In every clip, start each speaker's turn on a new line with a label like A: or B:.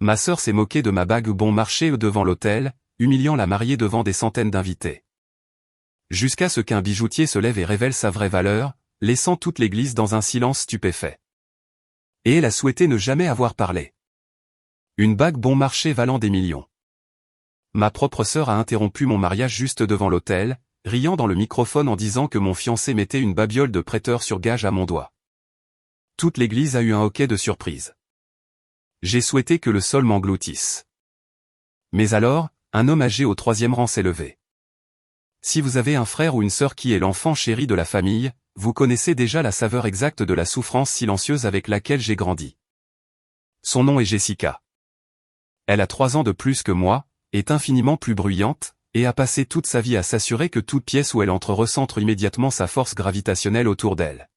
A: Ma sœur s'est moquée de ma bague bon marché devant l'hôtel, humiliant la mariée devant des centaines d'invités. Jusqu'à ce qu'un bijoutier se lève et révèle sa vraie valeur, laissant toute l'église dans un silence stupéfait. Et elle a souhaité ne jamais avoir parlé. Une bague bon marché valant des millions. Ma propre sœur a interrompu mon mariage juste devant l'hôtel, riant dans le microphone en disant que mon fiancé mettait une babiole de prêteur sur gage à mon doigt. Toute l'église a eu un hoquet de surprise. J'ai souhaité que le sol m'engloutisse. Mais alors, un homme âgé au 3e rang s'est levé. Si vous avez un frère ou une sœur qui est l'enfant chéri de la famille, vous connaissez déjà la saveur exacte de la souffrance silencieuse avec laquelle j'ai grandi. Son nom est Jessica. Elle a 3 ans de plus que moi, est infiniment plus bruyante, et a passé toute sa vie à s'assurer que toute pièce où elle entre recentre immédiatement sa force gravitationnelle autour d'elle.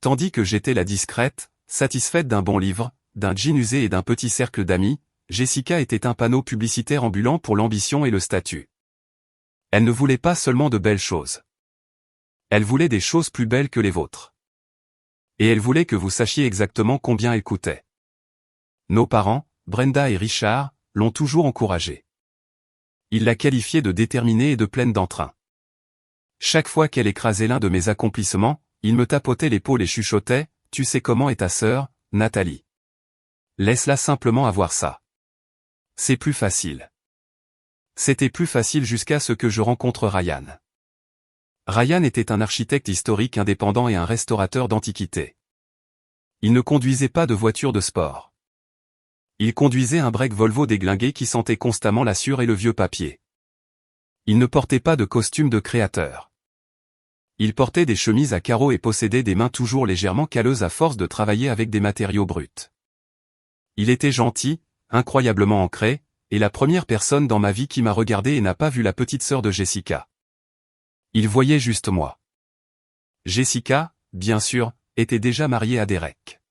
A: Tandis que j'étais la discrète, satisfaite d'un bon livre, d'un jean usé et d'un petit cercle d'amis, Jessica était un panneau publicitaire ambulant pour l'ambition et le statut. Elle ne voulait pas seulement de belles choses. Elle voulait des choses plus belles que les vôtres. Et elle voulait que vous sachiez exactement combien elle coûtait. Nos parents, Brenda et Richard, l'ont toujours encouragée. Ils la qualifiaient de déterminée et de pleine d'entrain. Chaque fois qu'elle écrasait l'un de mes accomplissements, il me tapotait l'épaule et chuchotait « Tu sais comment est ta sœur, Nathalie. Laisse-la simplement avoir ça. C'est plus facile. » C'était plus facile jusqu'à ce que je rencontre Ryan. Ryan était un architecte historique indépendant et un restaurateur d'antiquités. Il ne conduisait pas de voiture de sport. Il conduisait un break Volvo déglingué qui sentait constamment la sueur et le vieux papier. Il ne portait pas de costume de créateur. Il portait des chemises à carreaux et possédait des mains toujours légèrement calleuses à force de travailler avec des matériaux bruts. Il était gentil, incroyablement ancré, et la première personne dans ma vie qui m'a regardé et n'a pas vu la petite sœur de Jessica. Il voyait juste moi. Jessica, bien sûr, était déjà mariée à Derek.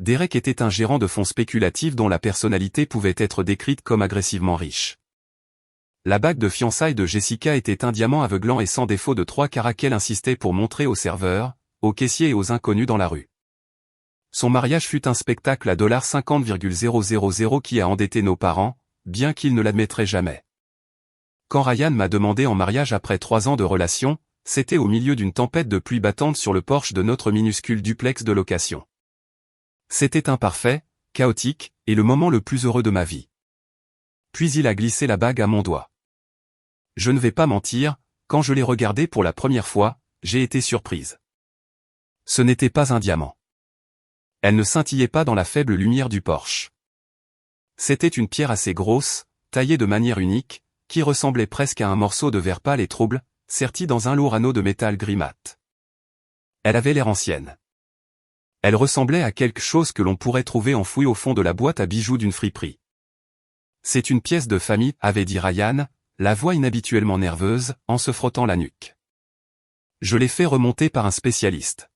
A: Derek était un gérant de fonds spéculatifs dont la personnalité pouvait être décrite comme agressivement riche. La bague de fiançailles de Jessica était un diamant aveuglant et sans défaut de 3 carats qu'elle insistait pour montrer aux serveurs, aux caissiers et aux inconnus dans la rue. Son mariage fut un spectacle à $50,000 qui a endetté nos parents, bien qu'ils ne l'admettraient jamais. Quand Ryan m'a demandé en mariage après 3 ans de relation, c'était au milieu d'une tempête de pluie battante sur le porche de notre minuscule duplex de location. C'était imparfait, chaotique, et le moment le plus heureux de ma vie. Puis il a glissé la bague à mon doigt. Je ne vais pas mentir, quand je l'ai regardée pour la première fois, j'ai été surprise. Ce n'était pas un diamant. Elle ne scintillait pas dans la faible lumière du porche. C'était une pierre assez grosse, taillée de manière unique, qui ressemblait presque à un morceau de verre pâle et trouble, serti dans un lourd anneau de métal gris mat. Elle avait l'air ancienne. Elle ressemblait à quelque chose que l'on pourrait trouver enfoui au fond de la boîte à bijoux d'une friperie. C'est une pièce de famille, avait dit Ryan, la voix inhabituellement nerveuse, en se frottant la nuque. Je l'ai fait remonter par un spécialiste.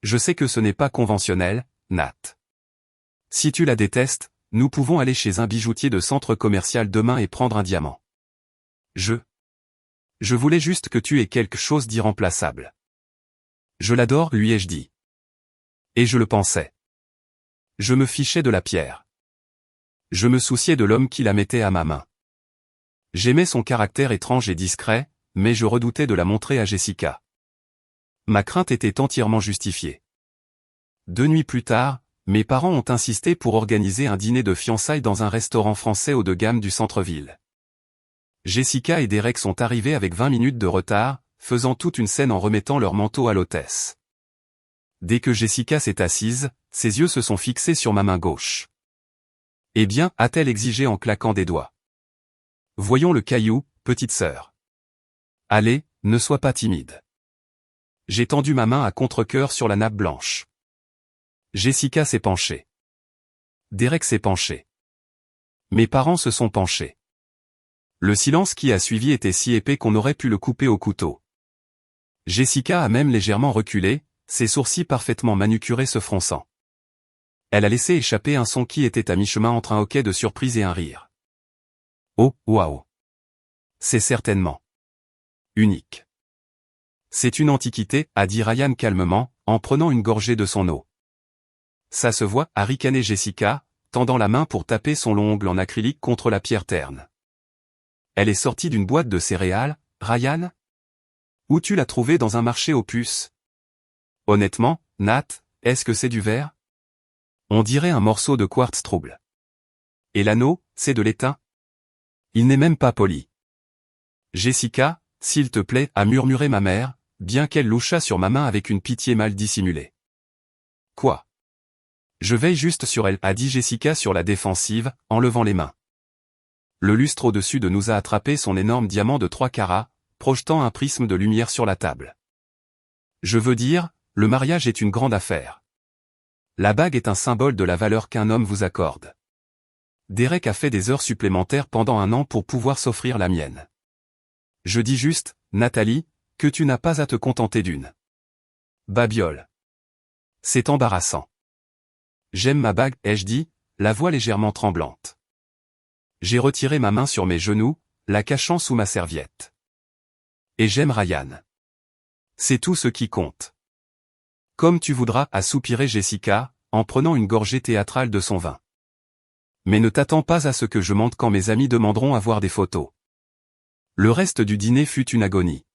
A: Je sais que ce n'est pas conventionnel, Nat. Si tu la détestes, nous pouvons aller chez un bijoutier de centre commercial demain et prendre un diamant. Je voulais juste que tu aies quelque chose d'irremplaçable. Je l'adore, lui ai-je dit. Et je le pensais. Je me fichais de la pierre. Je me souciais de l'homme qui la mettait à ma main. J'aimais son caractère étrange et discret, mais je redoutais de la montrer à Jessica. Ma crainte était entièrement justifiée. 2 nuits plus tard, mes parents ont insisté pour organiser un dîner de fiançailles dans un restaurant français haut de gamme du centre-ville. Jessica et Derek sont arrivés avec 20 minutes de retard, faisant toute une scène en remettant leur manteau à l'hôtesse. Dès que Jessica s'est assise, ses yeux se sont fixés sur ma main gauche. « Eh bien » a-t-elle exigé en claquant des doigts. « Voyons le caillou, petite sœur. Allez, ne sois pas timide. » J'ai tendu ma main à contre-cœur sur la nappe blanche. Jessica s'est penchée. Derek s'est penché. Mes parents se sont penchés. Le silence qui a suivi était si épais qu'on aurait pu le couper au couteau. Jessica a même légèrement reculé, ses sourcils parfaitement manucurés se fronçant. Elle a laissé échapper un son qui était à mi-chemin entre un hoquet de surprise et un rire. Oh, waouh! C'est certainement unique. C'est une antiquité, a dit Ryan calmement, en prenant une gorgée de son eau. Ça se voit, a ricané Jessica, tendant la main pour taper son long ongle en acrylique contre la pierre terne. Elle est sortie d'une boîte de céréales, Ryan? Où tu l'as trouvée dans un marché aux puces? Honnêtement, Nat, est-ce que c'est du verre? On dirait un morceau de quartz trouble. Et l'anneau, c'est de l'étain? Il n'est même pas poli. Jessica, s'il te plaît, a murmuré ma mère, bien qu'elle louchât sur ma main avec une pitié mal dissimulée. Quoi? Je veille juste sur elle, a dit Jessica sur la défensive, en levant les mains. Le lustre au-dessus de nous a attrapé son énorme diamant de 3 carats, projetant un prisme de lumière sur la table. Je veux dire, le mariage est une grande affaire. La bague est un symbole de la valeur qu'un homme vous accorde. Derek a fait des heures supplémentaires pendant 1 an pour pouvoir s'offrir la mienne. Je dis juste, Nathalie, que tu n'as pas à te contenter d'une babiole. C'est embarrassant. J'aime ma bague, ai-je dit, la voix légèrement tremblante. J'ai retiré ma main sur mes genoux, la cachant sous ma serviette. Et j'aime Ryan. C'est tout ce qui compte. Comme tu voudras, a soupiré Jessica, en prenant une gorgée théâtrale de son vin. Mais ne t'attends pas à ce que je mente quand mes amis demanderont à voir des photos. Le reste du dîner fut une agonie.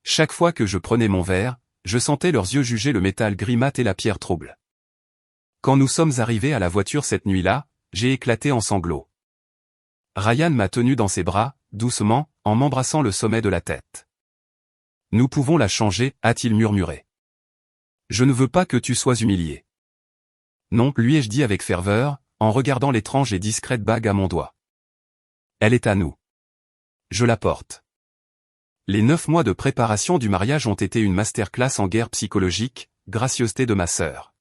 A: Chaque fois que je prenais mon verre, je sentais leurs yeux juger le métal gris mat et la pierre trouble. Quand nous sommes arrivés à la voiture cette nuit-là, j'ai éclaté en sanglots. Ryan m'a tenu dans ses bras, doucement, en m'embrassant le sommet de la tête. Nous pouvons la changer, a-t-il murmuré. Je ne veux pas que tu sois humilié. Non, lui ai-je dit avec ferveur, en regardant l'étrange et discrète bague à mon doigt. Elle est à nous. Je la porte. Les 9 mois de préparation du mariage ont été une masterclass en guerre psychologique, gracieuseté de ma sœur.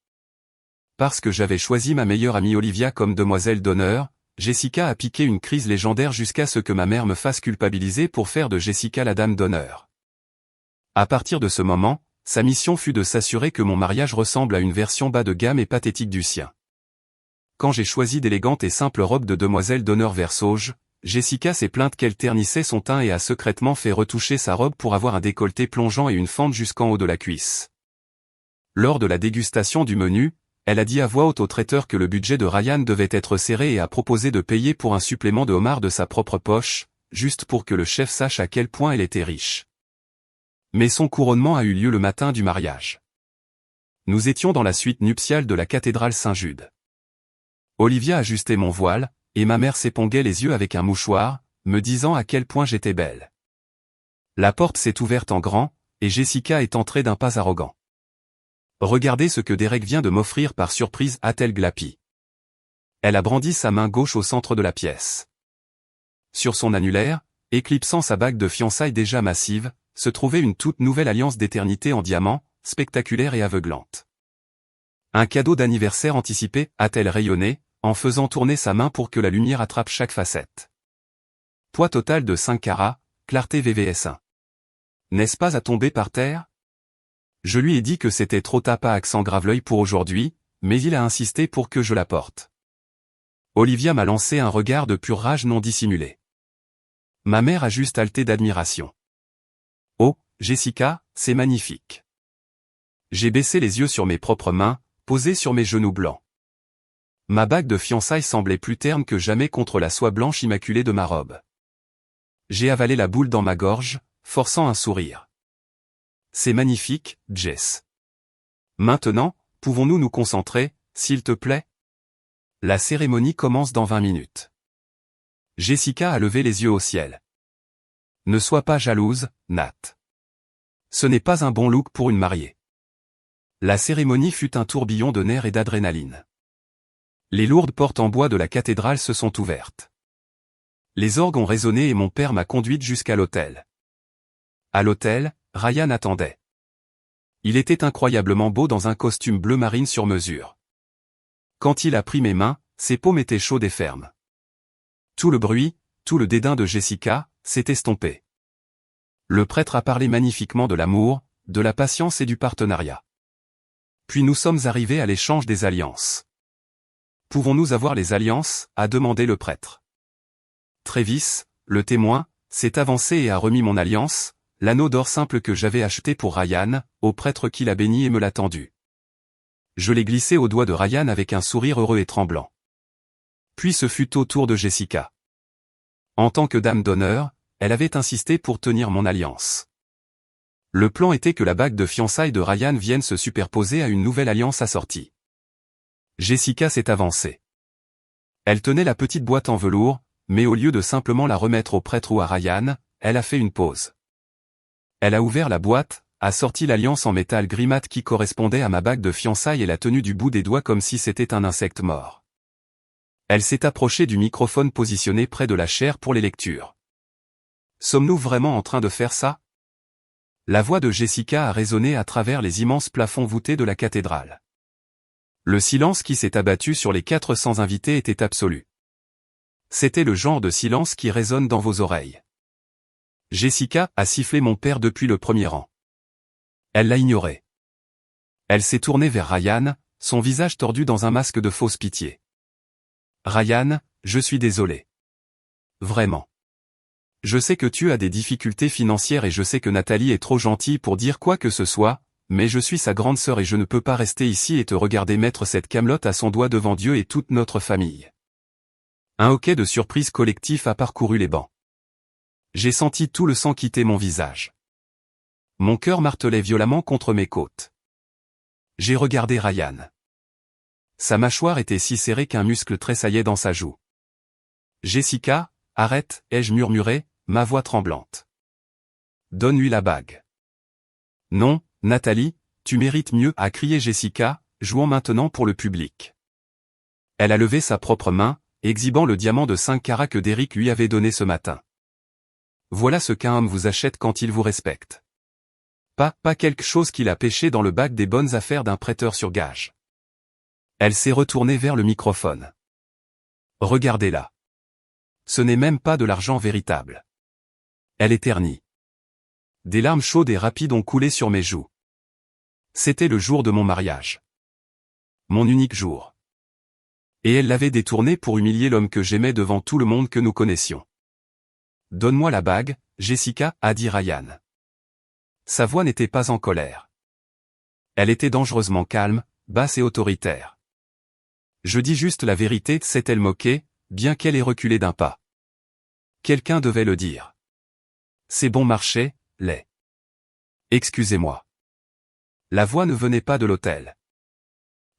A: Parce que j'avais choisi ma meilleure amie Olivia comme demoiselle d'honneur, Jessica a piqué une crise légendaire jusqu'à ce que ma mère me fasse culpabiliser pour faire de Jessica la dame d'honneur. À partir de ce moment, sa mission fut de s'assurer que mon mariage ressemble à une version bas de gamme et pathétique du sien. Quand j'ai choisi d'élégantes et simples robes de demoiselle d'honneur vert sauge, Jessica s'est plainte qu'elle ternissait son teint et a secrètement fait retoucher sa robe pour avoir un décolleté plongeant et une fente jusqu'en haut de la cuisse. Lors de la dégustation du menu, elle a dit à voix haute au traiteur que le budget de Ryan devait être serré et a proposé de payer pour un supplément de homard de sa propre poche, juste pour que le chef sache à quel point elle était riche. Mais son couronnement a eu lieu le matin du mariage. Nous étions dans la suite nuptiale de la cathédrale Saint-Jude. Olivia ajustait mon voile, et ma mère s'éponguait les yeux avec un mouchoir, me disant à quel point j'étais belle. La porte s'est ouverte en grand, et Jessica est entrée d'un pas arrogant. Regardez ce que Derek vient de m'offrir par surprise, a-t-elle glapi. Elle a brandi sa main gauche au centre de la pièce. Sur son annulaire, éclipsant sa bague de fiançailles déjà massive, se trouvait une toute nouvelle alliance d'éternité en diamant, spectaculaire et aveuglante. Un cadeau d'anniversaire anticipé, a-t-elle rayonné, en faisant tourner sa main pour que la lumière attrape chaque facette. Poids total de 5 carats, clarté VVS1. N'est-ce pas à tomber par terre? Je lui ai dit que c'était trop tard à accent grave l'œil pour aujourd'hui, mais il a insisté pour que je la porte. Olivia m'a lancé un regard de pure rage non dissimulé. Ma mère a juste haleté d'admiration. Oh, Jessica, c'est magnifique. J'ai baissé les yeux sur mes propres mains, posées sur mes genoux blancs. Ma bague de fiançailles semblait plus terne que jamais contre la soie blanche immaculée de ma robe. J'ai avalé la boule dans ma gorge, forçant un sourire. C'est magnifique, Jess. Maintenant, pouvons-nous nous concentrer, s'il te plaît? La cérémonie commence dans 20 minutes. Jessica a levé les yeux au ciel. Ne sois pas jalouse, Nat. Ce n'est pas un bon look pour une mariée. La cérémonie fut un tourbillon de nerfs et d'adrénaline. Les lourdes portes en bois de la cathédrale se sont ouvertes. Les orgues ont résonné et mon père m'a conduite jusqu'à l'autel. À l'autel, Ryan attendait. Il était incroyablement beau dans un costume bleu marine sur mesure. Quand il a pris mes mains, ses paumes étaient chaudes et fermes. Tout le bruit, tout le dédain de Jessica, s'est estompé. Le prêtre a parlé magnifiquement de l'amour, de la patience et du partenariat. Puis nous sommes arrivés à l'échange des alliances. Pouvons-nous avoir les alliances, a demandé le prêtre. Travis, le témoin, s'est avancé et a remis mon alliance, l'anneau d'or simple que j'avais acheté pour Ryan, au prêtre qui l'a béni et me l'a tendu. Je l'ai glissé au doigt de Ryan avec un sourire heureux et tremblant. Puis ce fut au tour de Jessica. En tant que dame d'honneur, elle avait insisté pour tenir mon alliance. Le plan était que la bague de fiançailles de Ryan vienne se superposer à une nouvelle alliance assortie. Jessica s'est avancée. Elle tenait la petite boîte en velours, mais au lieu de simplement la remettre au prêtre ou à Ryan, elle a fait une pause. Elle a ouvert la boîte, a sorti l'alliance en métal gris mat qui correspondait à ma bague de fiançailles et l'a tenue du bout des doigts comme si c'était un insecte mort. Elle s'est approchée du microphone positionné près de la chaire pour les lectures. Sommes-nous vraiment en train de faire ça? La voix de Jessica a résonné à travers les immenses plafonds voûtés de la cathédrale. Le silence qui s'est abattu sur les 400 invités était absolu. C'était le genre de silence qui résonne dans vos oreilles. Jessica a sifflé mon père depuis le premier rang. Elle l'a ignoré. Elle s'est tournée vers Ryan, son visage tordu dans un masque de fausse pitié. Ryan, je suis désolé. Vraiment. Je sais que tu as des difficultés financières et je sais que Nathalie est trop gentille pour dire quoi que ce soit, mais je suis sa grande sœur et je ne peux pas rester ici et te regarder mettre cette camelote à son doigt devant Dieu et toute notre famille. Un hoquet de surprise collectif a parcouru les bancs. J'ai senti tout le sang quitter mon visage. Mon cœur martelait violemment contre mes côtes. J'ai regardé Ryan. Sa mâchoire était si serrée qu'un muscle tressaillait dans sa joue. Jessica, arrête, ai-je murmuré, ma voix tremblante. Donne-lui la bague. Non, Nathalie, tu mérites mieux, a crié Jessica, jouant maintenant pour le public. Elle a levé sa propre main, exhibant le diamant de 5 carats que Derek lui avait donné ce matin. Voilà ce qu'un homme vous achète quand il vous respecte. Pas quelque chose qu'il a pêché dans le bac des bonnes affaires d'un prêteur sur gage. Elle s'est retournée vers le microphone. Regardez-la. Ce n'est même pas de l'argent véritable. Elle est ternie. Des larmes chaudes et rapides ont coulé sur mes joues. C'était le jour de mon mariage. Mon unique jour. Et elle l'avait détourné pour humilier l'homme que j'aimais devant tout le monde que nous connaissions. Donne-moi la bague, Jessica, a dit Ryan. Sa voix n'était pas en colère. Elle était dangereusement calme, basse et autoritaire. Je dis juste la vérité, s'est-elle moquée, bien qu'elle ait reculé d'un pas. Quelqu'un devait le dire. C'est bon marché, les. Excusez-moi. La voix ne venait pas de l'hôtel.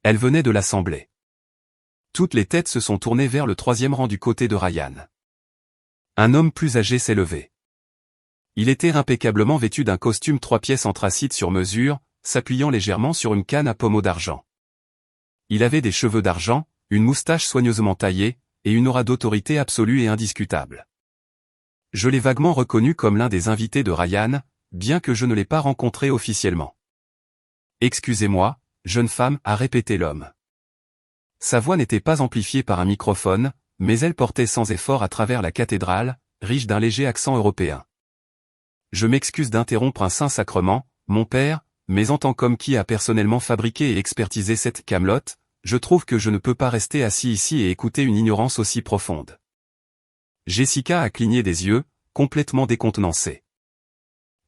A: Elle venait de l'assemblée. Toutes les têtes se sont tournées vers le troisième rang du côté de Ryan. Un homme plus âgé s'est levé. Il était impeccablement vêtu d'un costume 3 pièces anthracite sur mesure, s'appuyant légèrement sur une canne à pommeau d'argent. Il avait des cheveux d'argent, une moustache soigneusement taillée, et une aura d'autorité absolue et indiscutable. Je l'ai vaguement reconnu comme l'un des invités de Ryan, bien que je ne l'ai pas rencontré officiellement. Excusez-moi, jeune femme, a répété l'homme. Sa voix n'était pas amplifiée par un microphone, mais elle portait sans effort à travers la cathédrale, riche d'un léger accent européen. Je m'excuse d'interrompre un saint sacrement, mon père, mais en tant qu'homme qui a personnellement fabriqué et expertisé cette camelote, je trouve que je ne peux pas rester assis ici et écouter une ignorance aussi profonde. Jessica a cligné des yeux, complètement décontenancée.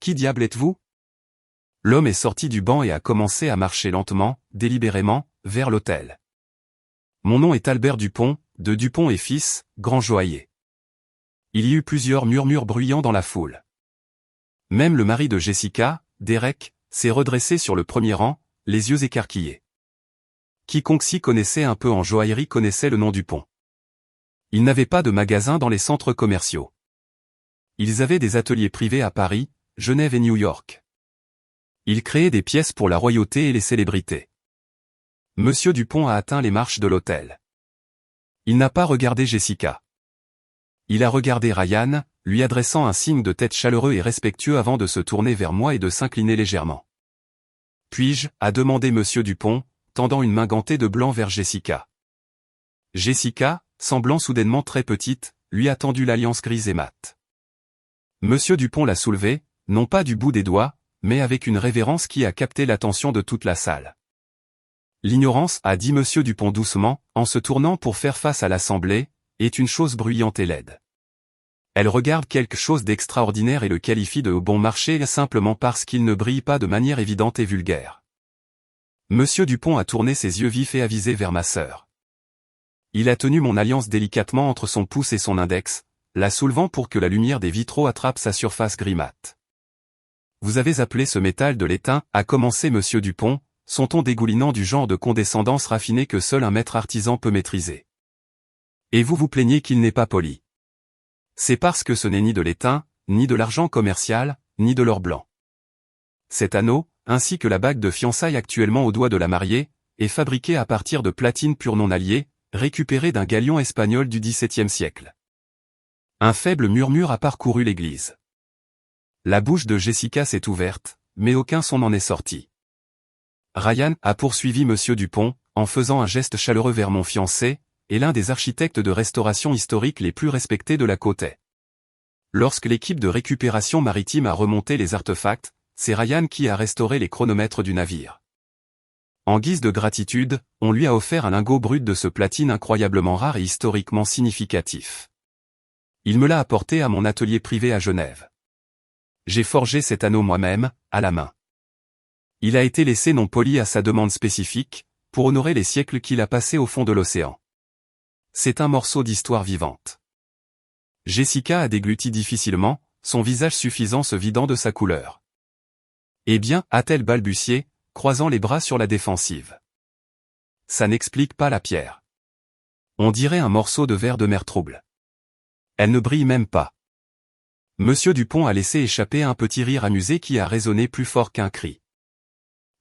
A: Qui diable êtes-vous? L'homme est sorti du banc et a commencé à marcher lentement, délibérément, vers l'autel. Mon nom est Albert Dupont, de Dupont et Fils, grand joaillier. Il y eut plusieurs murmures bruyants dans la foule. Même le mari de Jessica, Derek, s'est redressé sur le premier rang, les yeux écarquillés. Quiconque s'y connaissait un peu en joaillerie connaissait le nom Dupont. Ils n'avaient pas de magasin dans les centres commerciaux. Ils avaient des ateliers privés à Paris, Genève et New York. Ils créaient des pièces pour la royauté et les célébrités. Monsieur Dupont a atteint les marches de l'hôtel. Il n'a pas regardé Jessica. Il a regardé Ryan, lui adressant un signe de tête chaleureux et respectueux avant de se tourner vers moi et de s'incliner légèrement. Puis-je, a demandé Monsieur Dupont, tendant une main gantée de blanc vers Jessica. Jessica, semblant soudainement très petite, lui a tendu l'alliance grise et mate. Monsieur Dupont l'a soulevée, non pas du bout des doigts, mais avec une révérence qui a capté l'attention de toute la salle. L'ignorance, a dit Monsieur Dupont doucement, en se tournant pour faire face à l'assemblée, est une chose bruyante et laide. Elle regarde quelque chose d'extraordinaire et le qualifie de bon marché simplement parce qu'il ne brille pas de manière évidente et vulgaire. Monsieur Dupont a tourné ses yeux vifs et avisés vers ma sœur. Il a tenu mon alliance délicatement entre son pouce et son index, la soulevant pour que la lumière des vitraux attrape sa surface gris-mat. Vous avez appelé ce métal de l'étain, a commencé Monsieur Dupont, son ton dégoulinant du genre de condescendance raffinée que seul un maître artisan peut maîtriser. Et vous vous plaignez qu'il n'est pas poli. C'est parce que ce n'est ni de l'étain, ni de l'argent commercial, ni de l'or blanc. Cet anneau, ainsi que la bague de fiançailles actuellement au doigt de la mariée, est fabriqué à partir de platine pure non alliée, récupérée d'un galion espagnol du XVIIe siècle. Un faible murmure a parcouru l'église. La bouche de Jessica s'est ouverte, mais aucun son n'en est sorti. Ryan, a poursuivi Monsieur Dupont, en faisant un geste chaleureux vers mon fiancé, est l'un des architectes de restauration historique les plus respectés de la côte est. Lorsque l'équipe de récupération maritime a remonté les artefacts, c'est Ryan qui a restauré les chronomètres du navire. En guise de gratitude, on lui a offert un lingot brut de ce platine incroyablement rare et historiquement significatif. Il me l'a apporté à mon atelier privé à Genève. J'ai forgé cet anneau moi-même, à la main. Il a été laissé non poli à sa demande spécifique, pour honorer les siècles qu'il a passés au fond de l'océan. C'est un morceau d'histoire vivante. Jessica a dégluti difficilement, son visage suffisant se vidant de sa couleur. Eh bien, a-t-elle balbutié, croisant les bras sur la défensive. Ça n'explique pas la pierre. On dirait un morceau de verre de mer trouble. Elle ne brille même pas. Monsieur Dupont a laissé échapper un petit rire amusé qui a résonné plus fort qu'un cri.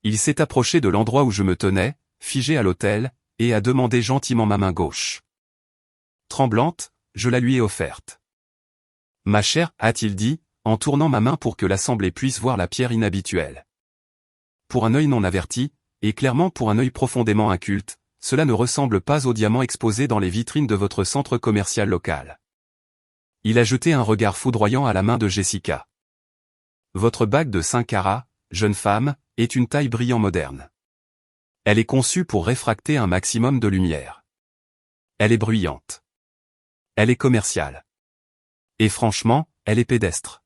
A: Il s'est approché de l'endroit où je me tenais, figé à l'autel, et a demandé gentiment ma main gauche. Tremblante, je la lui ai offerte. Ma chère, a-t-il dit, en tournant ma main pour que l'assemblée puisse voir la pierre inhabituelle. Pour un œil non averti, et clairement pour un œil profondément inculte, cela ne ressemble pas au diamant exposé dans les vitrines de votre centre commercial local. Il a jeté un regard foudroyant à la main de Jessica. Votre bague de 5 carats, jeune femme, est une taille brillant moderne. Elle est conçue pour réfracter un maximum de lumière. Elle est bruyante. Elle est commerciale. Et franchement, elle est pédestre.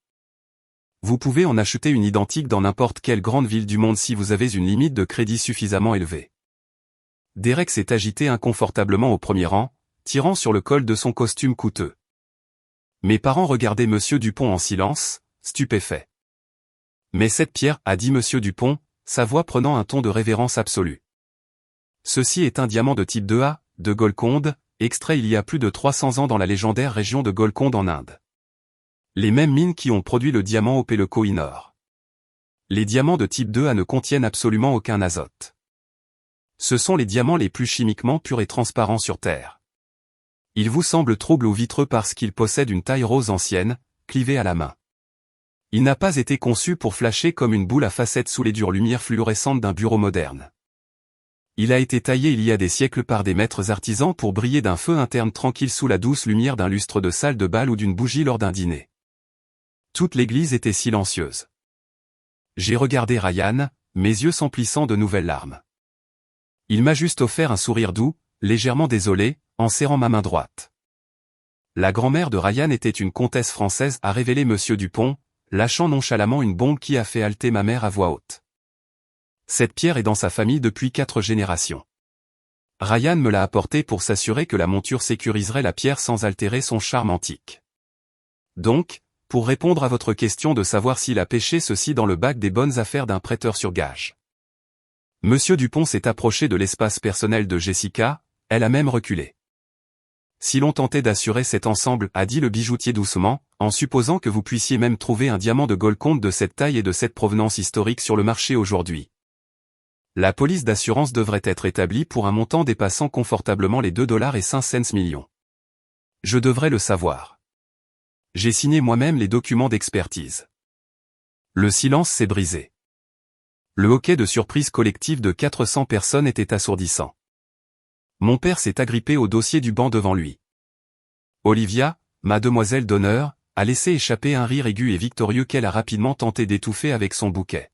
A: Vous pouvez en acheter une identique dans n'importe quelle grande ville du monde si vous avez une limite de crédit suffisamment élevée. Derek s'est agité inconfortablement au premier rang, tirant sur le col de son costume coûteux. Mes parents regardaient Monsieur Dupont en silence, stupéfaits. Mais cette pierre, a dit Monsieur Dupont, sa voix prenant un ton de révérence absolue. Ceci est un diamant de type 2A, de Golconde, extrait il y a plus de 300 ans dans la légendaire région de Golconde en Inde. Les mêmes mines qui ont produit le diamant au Koh-i-Noor. Les diamants de type 2A ne contiennent absolument aucun azote. Ce sont les diamants les plus chimiquement purs et transparents sur Terre. Ils vous semblent troubles ou vitreux parce qu'ils possèdent une taille rose ancienne, clivée à la main. Il n'a pas été conçu pour flasher comme une boule à facettes sous les dures lumières fluorescentes d'un bureau moderne. Il a été taillé il y a des siècles par des maîtres artisans pour briller d'un feu interne tranquille sous la douce lumière d'un lustre de salle de bal ou d'une bougie lors d'un dîner. Toute l'église était silencieuse. J'ai regardé Ryan, mes yeux s'emplissant de nouvelles larmes. Il m'a juste offert un sourire doux, légèrement désolé, en serrant ma main droite. La grand-mère de Ryan était une comtesse française, a révélé Monsieur Dupont, lâchant nonchalamment une bombe qui a fait halter ma mère à voix haute. Cette pierre est dans sa famille depuis 4 générations. Ryan me l'a apportée pour s'assurer que la monture sécuriserait la pierre sans altérer son charme antique. Donc, pour répondre à votre question de savoir s'il a pêché ceci dans le bac des bonnes affaires d'un prêteur sur gage. Monsieur Dupont s'est approché de l'espace personnel de Jessica, elle a même reculé. Si l'on tentait d'assurer cet ensemble, a dit le bijoutier doucement, en supposant que vous puissiez même trouver un diamant de Golconde de cette taille et de cette provenance historique sur le marché aujourd'hui. La police d'assurance devrait être établie pour un montant dépassant confortablement les $2,05 millions. Je devrais le savoir. J'ai signé moi-même les documents d'expertise. Le silence s'est brisé. Le hoquet de surprise collective de 400 personnes était assourdissant. Mon père s'est agrippé au dossier du banc devant lui. Olivia, ma demoiselle d'honneur, a laissé échapper un rire aigu et victorieux qu'elle a rapidement tenté d'étouffer avec son bouquet.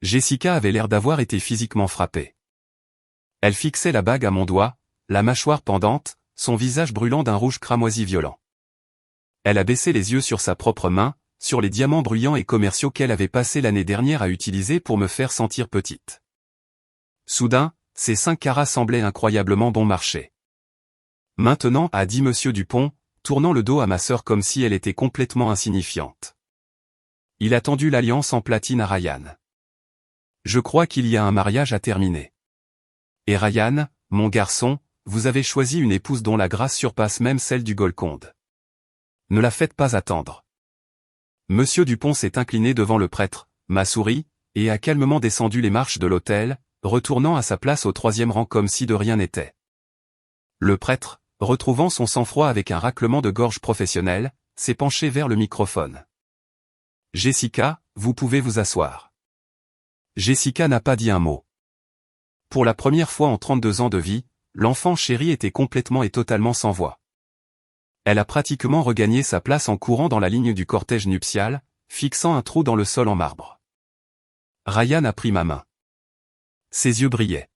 A: Jessica avait l'air d'avoir été physiquement frappée. Elle fixait la bague à mon doigt, la mâchoire pendante, son visage brûlant d'un rouge cramoisi violent. Elle a baissé les yeux sur sa propre main, sur les diamants bruyants et commerciaux qu'elle avait passé l'année dernière à utiliser pour me faire sentir petite. Soudain, ces 5 carats semblaient incroyablement bon marché. Maintenant, a dit Monsieur Dupont, tournant le dos à ma sœur comme si elle était complètement insignifiante. Il a tendu l'alliance en platine à Ryan. Je crois qu'il y a un mariage à terminer. Et Ryan, mon garçon, vous avez choisi une épouse dont la grâce surpasse même celle du Golconde. Ne la faites pas attendre. Monsieur Dupont s'est incliné devant le prêtre, m'a souri, et a calmement descendu les marches de l'autel, retournant à sa place au 3e rang comme si de rien n'était. Le prêtre, retrouvant son sang-froid avec un raclement de gorge professionnel, s'est penché vers le microphone. Jessica, vous pouvez vous asseoir. Jessica n'a pas dit un mot. Pour la première fois en 32 ans de vie, l'enfant chéri était complètement et totalement sans voix. Elle a pratiquement regagné sa place en courant dans la ligne du cortège nuptial, fixant un trou dans le sol en marbre. Ryan a pris ma main. Ses yeux brillaient.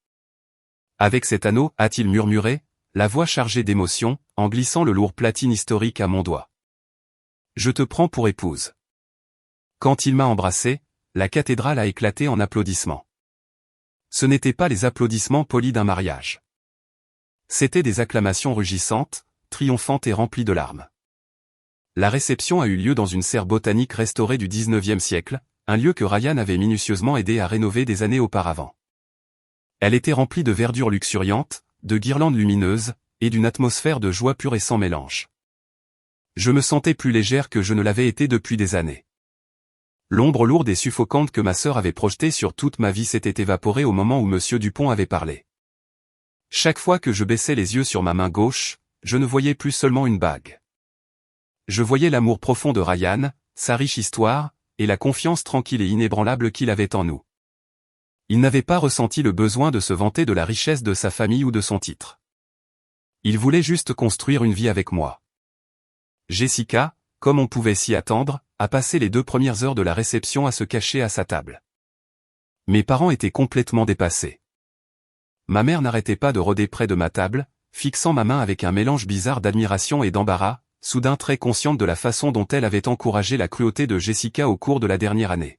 A: Avec cet anneau, a-t-il murmuré, la voix chargée d'émotion, en glissant le lourd platine historique à mon doigt. Je te prends pour épouse. Quand il m'a embrassé, la cathédrale a éclaté en applaudissements. Ce n'étaient pas les applaudissements polis d'un mariage. C'étaient des acclamations rugissantes, triomphantes et remplies de larmes. La réception a eu lieu dans une serre botanique restaurée du 19e siècle, un lieu que Ryan avait minutieusement aidé à rénover des années auparavant. Elle était remplie de verdure luxuriante, de guirlandes lumineuses, et d'une atmosphère de joie pure et sans mélange. Je me sentais plus légère que je ne l'avais été depuis des années. L'ombre lourde et suffocante que ma sœur avait projetée sur toute ma vie s'était évaporée au moment où Monsieur Dupont avait parlé. Chaque fois que je baissais les yeux sur ma main gauche, je ne voyais plus seulement une bague. Je voyais l'amour profond de Ryan, sa riche histoire, et la confiance tranquille et inébranlable qu'il avait en nous. Il n'avait pas ressenti le besoin de se vanter de la richesse de sa famille ou de son titre. Il voulait juste construire une vie avec moi. Jessica, comme on pouvait s'y attendre, a passé les 2 premières heures de la réception à se cacher à sa table. Mes parents étaient complètement dépassés. Ma mère n'arrêtait pas de rôder près de ma table, fixant ma main avec un mélange bizarre d'admiration et d'embarras, soudain très consciente de la façon dont elle avait encouragé la cruauté de Jessica au cours de la dernière année.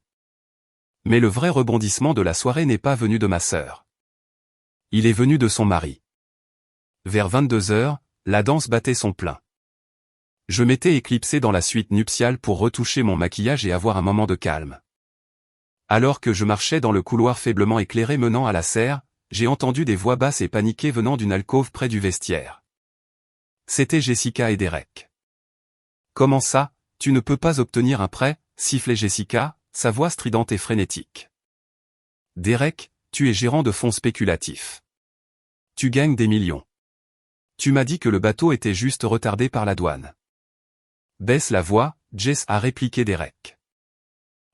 A: Mais le vrai rebondissement de la soirée n'est pas venu de ma sœur. Il est venu de son mari. Vers 22 heures, la danse battait son plein. Je m'étais éclipsé dans la suite nuptiale pour retoucher mon maquillage et avoir un moment de calme. Alors que je marchais dans le couloir faiblement éclairé menant à la serre, j'ai entendu des voix basses et paniquées venant d'une alcôve près du vestiaire. C'était Jessica et Derek. « Comment ça, tu ne peux pas obtenir un prêt ?» sifflait Jessica, sa voix stridente et frénétique. « Derek, tu es gérant de fonds spéculatifs. Tu gagnes des millions. Tu m'as dit que le bateau était juste retardé par la douane. » Baisse la voix, Jess, a répliqué Derek.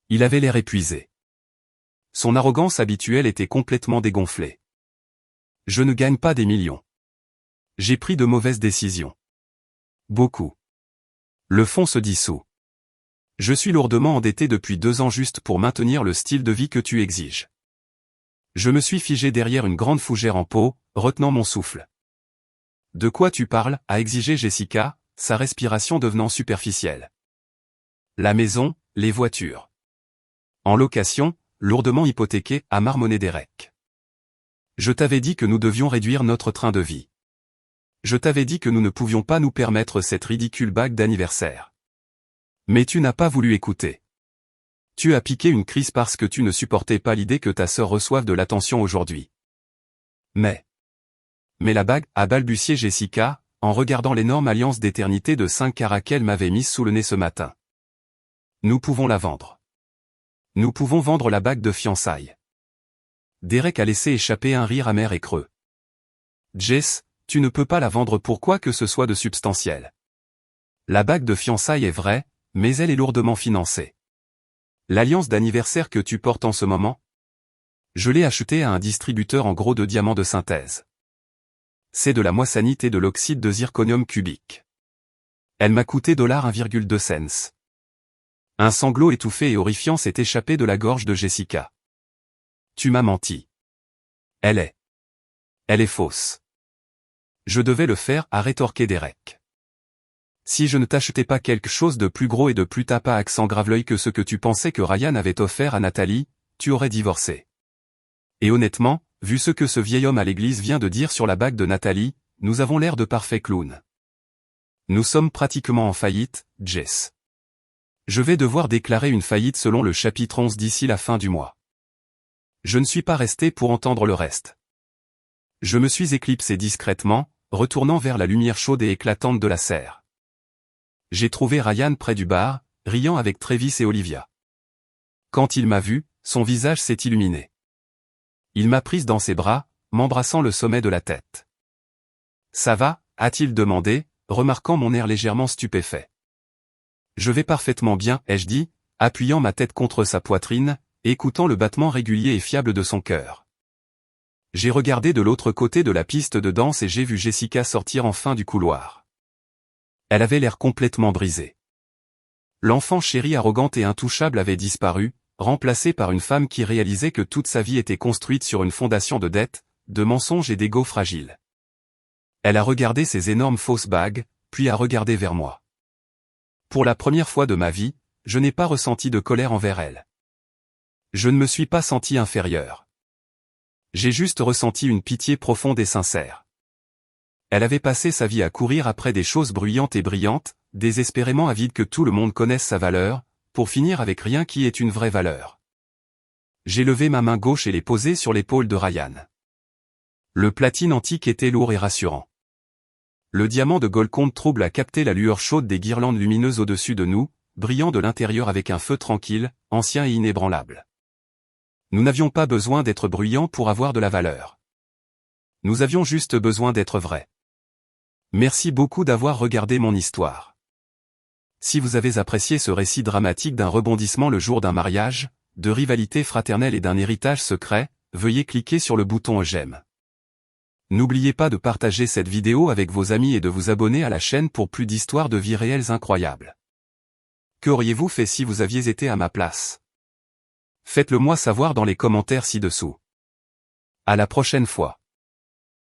A: Il avait l'air épuisé. Son arrogance habituelle était complètement dégonflée. Je ne gagne pas des millions. J'ai pris de mauvaises décisions. Beaucoup. Le fonds se dissout. Je suis lourdement endetté depuis 2 ans juste pour maintenir le style de vie que tu exiges. Je me suis figé derrière une grande fougère en peau, retenant mon souffle. De quoi tu parles, a exigé Jessica, sa respiration devenant superficielle. La maison, les voitures. En location, lourdement hypothéqué, a marmonné Derek. Je t'avais dit que nous devions réduire notre train de vie. Je t'avais dit que nous ne pouvions pas nous permettre cette ridicule bague d'anniversaire. Mais tu n'as pas voulu écouter. Tu as piqué une crise parce que tu ne supportais pas l'idée que ta sœur reçoive de l'attention aujourd'hui. Mais la bague, a balbutié Jessica, en regardant l'énorme alliance d'éternité de 5 carats qu'elle m'avait mise sous le nez ce matin. Nous pouvons la vendre. Nous pouvons vendre la bague de fiançailles. Derek a laissé échapper un rire amer et creux. Jess, tu ne peux pas la vendre pour quoi que ce soit de substantiel. La bague de fiançailles est vraie, mais elle est lourdement financée. L'alliance d'anniversaire que tu portes en ce moment? Je l'ai achetée à un distributeur en gros de diamants de synthèse. C'est de la moissanite et de l'oxyde de zirconium cubique. Elle m'a coûté $1,2 cents. Un sanglot étouffé et horrifiant s'est échappé de la gorge de Jessica. Tu m'as menti. Elle est fausse. Je devais le faire, a rétorqué Derek. Si je ne t'achetais pas quelque chose de plus gros et de plus tape à accent grave-l'œil que ce que tu pensais que Ryan avait offert à Nathalie, tu aurais divorcé. Et honnêtement, vu ce que ce vieil homme à l'église vient de dire sur la bague de Nathalie, nous avons l'air de parfaits clowns. Nous sommes pratiquement en faillite, Jess. Je vais devoir déclarer une faillite selon le chapitre 11 d'ici la fin du mois. Je ne suis pas resté pour entendre le reste. Je me suis éclipsé discrètement, retournant vers la lumière chaude et éclatante de la serre. J'ai trouvé Ryan près du bar, riant avec Travis et Olivia. Quand il m'a vu, son visage s'est illuminé. Il m'a prise dans ses bras, m'embrassant le sommet de la tête. « Ça va ?» a-t-il demandé, remarquant mon air légèrement stupéfait. « Je vais parfaitement bien » ai-je dit, appuyant ma tête contre sa poitrine, écoutant le battement régulier et fiable de son cœur. J'ai regardé de l'autre côté de la piste de danse et j'ai vu Jessica sortir enfin du couloir. Elle avait l'air complètement brisée. L'enfant chérie arrogante et intouchable avait disparu, remplacée par une femme qui réalisait que toute sa vie était construite sur une fondation de dettes, de mensonges et d'ego fragiles. Elle a regardé ses énormes fausses bagues, puis a regardé vers moi. Pour la première fois de ma vie, je n'ai pas ressenti de colère envers elle. Je ne me suis pas senti inférieur. J'ai juste ressenti une pitié profonde et sincère. Elle avait passé sa vie à courir après des choses bruyantes et brillantes, désespérément avide que tout le monde connaisse sa valeur, pour finir avec rien qui ait une vraie valeur. J'ai levé ma main gauche et l'ai posée sur l'épaule de Ryan. Le platine antique était lourd et rassurant. Le diamant de Golconde trouble a capté la lueur chaude des guirlandes lumineuses au-dessus de nous, brillant de l'intérieur avec un feu tranquille, ancien et inébranlable. Nous n'avions pas besoin d'être bruyants pour avoir de la valeur. Nous avions juste besoin d'être vrais. Merci beaucoup d'avoir regardé mon histoire. Si vous avez apprécié ce récit dramatique d'un rebondissement le jour d'un mariage, de rivalité fraternelle et d'un héritage secret, veuillez cliquer sur le bouton j'aime. N'oubliez pas de partager cette vidéo avec vos amis et de vous abonner à la chaîne pour plus d'histoires de vie réelles incroyables. Qu'auriez-vous fait si vous aviez été à ma place? Faites-le moi savoir dans les commentaires ci-dessous. À la prochaine fois.